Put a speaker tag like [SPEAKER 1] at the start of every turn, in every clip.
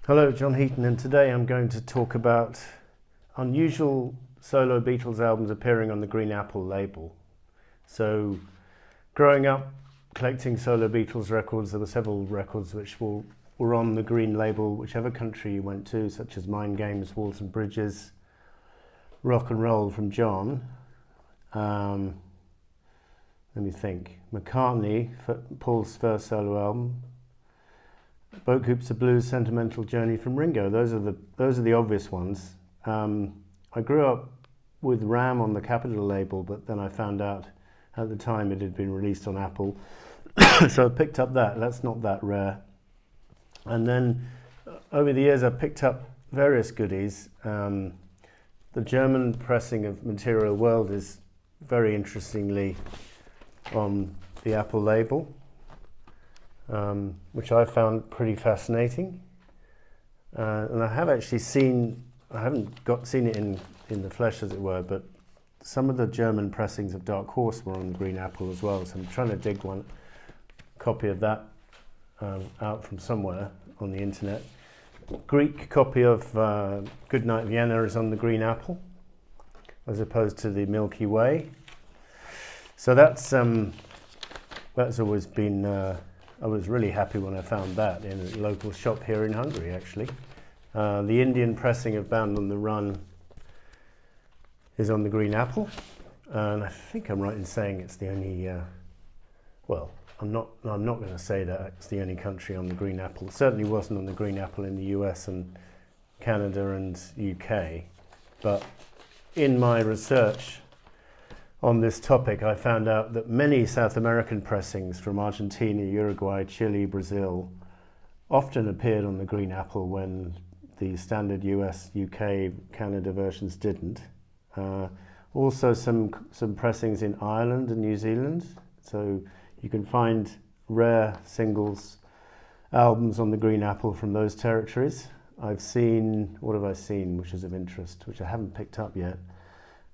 [SPEAKER 1] Hello, John Heaton, and today I'm going to talk about unusual solo Beatles albums appearing on the Green Apple label. So, growing up collecting solo Beatles records, there were several records which were on the green label, whichever country you went to, such as Mind Games, Walls and Bridges, Rock and Roll from John. Let me think. McCartney, Paul's first solo album. Boat Hoops of Blues, Sentimental Journey from Ringo. Those are the obvious ones. I grew up with Ram on the Capitol label, but then I found out at the time it had been released on Apple, so I picked up that. That's not that rare. And then over the years I picked up various goodies. The German pressing of Material World is very interestingly on the Apple label. Which I found pretty fascinating, and I have actually seen, I haven't seen it in the flesh as it were, but some of the German pressings of Dark Horse were on the Green Apple as well, so I'm trying to dig one copy of that out from somewhere on the internet. Greek copy of Goodnight Vienna is on the Green Apple as opposed to the Milky Way, so that's always been I was really happy when I found that in a local shop here in Hungary, actually. The Indian pressing of Bound on the Run is on the Green Apple, and I think I'm right in saying it's the only, well, I'm not going to say that it's the only country on the Green Apple. It certainly wasn't on the Green Apple in the US and Canada and UK, but in my research on this topic, I found out that many South American pressings from Argentina, Uruguay, Chile, Brazil often appeared on the Green Apple when the standard US, UK, Canada versions didn't. Also some pressings in Ireland and New Zealand, so you can find rare singles albums on the Green Apple from those territories. I've seen, what have I seen which is of interest, which I haven't picked up yet?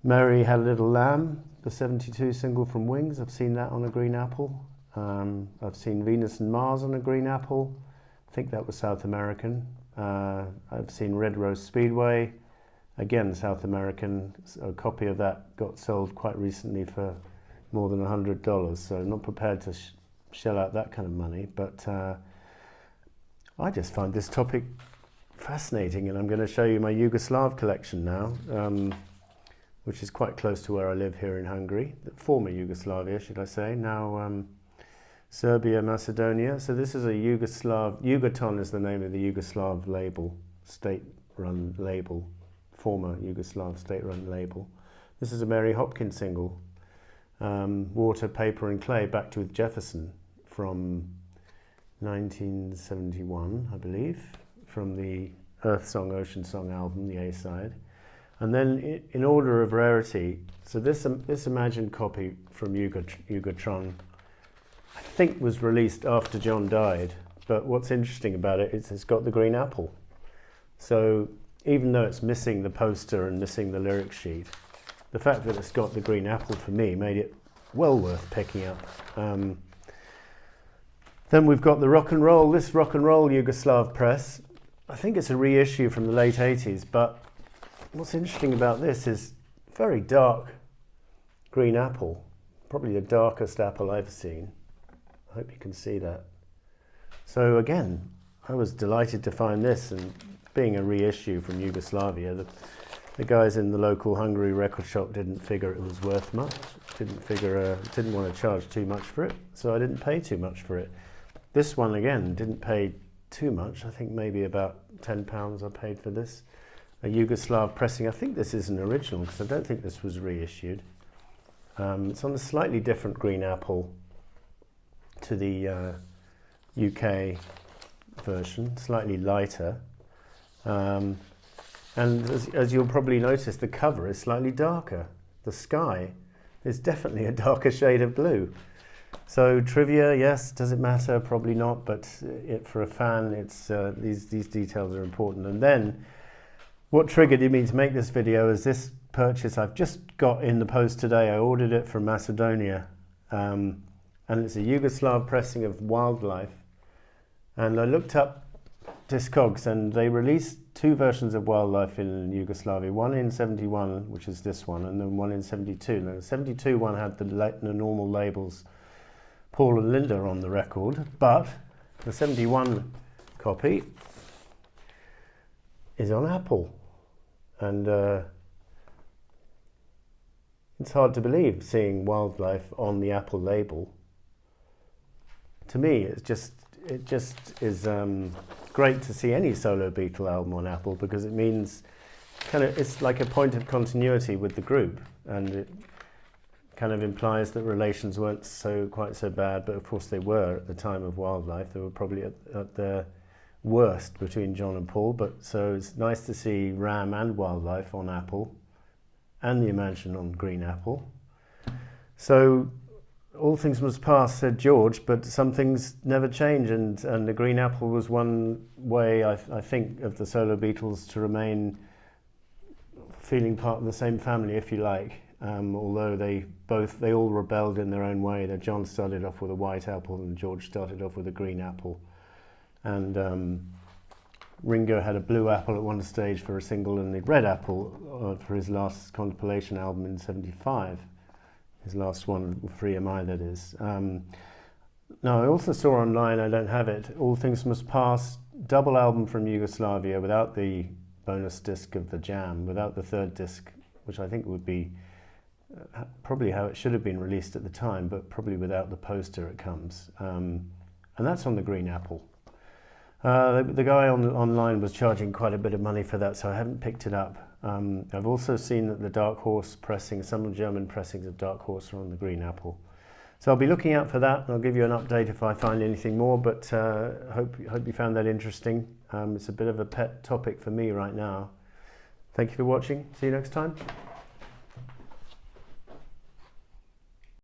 [SPEAKER 1] Mary Had a Little Lamb, the 72 single from Wings. I've seen that on a Green Apple. I've seen Venus and Mars on a Green Apple. I think that was South American. I've seen Red Rose Speedway, again South American. A copy of that got sold quite recently for more than $100, so I'm not prepared to shell out that kind of money, but I just find this topic fascinating, and I'm going to show you my Yugoslav collection now. Which is quite close to where I live here in Hungary, the former Yugoslavia, should I say, now Serbia, Macedonia. So this is a Yugoslav, Yugoton is the name of the Yugoslav label, state-run label, former Yugoslav state-run label. This is a Mary Hopkins single, Water, Paper and Clay, backed with Jefferson from 1971, I believe, from the Earth Song, Ocean Song album, the A-side. And then in order of rarity, so this imagined copy from Yugotron, I think was released after John died, but what's interesting about it is it's got the Green Apple. So even though it's missing the poster and missing the lyric sheet, the fact that it's got the Green Apple for me made it well worth picking up. Then we've got the this Rock and Roll Yugoslav press. I think it's a reissue from the late 80s, but what's interesting about this is very dark Green Apple, probably the darkest apple I've seen. I hope you can see that. So again, I was delighted to find this, and being a reissue from Yugoslavia, the guys in the local Hungary record shop didn't figure it was worth much, didn't want to charge too much for it, so I didn't pay too much for it. This one again didn't pay too much, I think maybe about £10 I paid for this. A Yugoslav pressing. I think this is an original because I don't think this was reissued. It's on a slightly different Green Apple to the UK version, slightly lighter. And as you'll probably notice, the cover is slightly darker. The sky is definitely a darker shade of blue. So trivia, yes, does it matter? Probably not, but for a fan, it's these details are important. And then what triggered me to make this video is this purchase I've just got in the post today. I ordered it from Macedonia, and it's a Yugoslav pressing of Wildlife. And I looked up Discogs, and they released two versions of Wildlife in Yugoslavia, one in 71, which is this one, and then one in 72. Now, the 72 one had the normal labels Paul and Linda on the record, but the 71 copy is on Apple, and it's hard to believe seeing Wildlife on the Apple label. To me, it just is great to see any solo Beatle album on Apple, because it means it's like a point of continuity with the group, and it kind of implies that relations weren't quite so bad, but of course they were at the time of Wildlife. They were probably at their worst between John and Paul, but so it's nice to see Ram and Wildlife on Apple, and the Imagine on Green Apple. So all things must pass, said George, but some things never change, and the Green Apple was one way, I think, of the solo Beatles to remain feeling part of the same family, if you like. Although they all rebelled in their own way. That John started off with a white apple and George started off with a green apple, and Ringo had a blue apple at one stage for a single, and the red apple for his last compilation album in '75. His last one, Free Am I, that is. Now, I also saw online, I don't have it, All Things Must Pass, double album from Yugoslavia, without the bonus disc of the Jam, without the third disc, which I think would be probably how it should have been released at the time, but probably without the poster it comes. And that's on the Green Apple. The guy online was charging quite a bit of money for that, so I haven't picked it up. I've also seen that the Dark Horse pressing, some German pressings of Dark Horse are on the Green Apple. So I'll be looking out for that, and I'll give you an update if I find anything more, but hope you found that interesting. It's a bit of a pet topic for me right now. Thank you for watching. See you next time.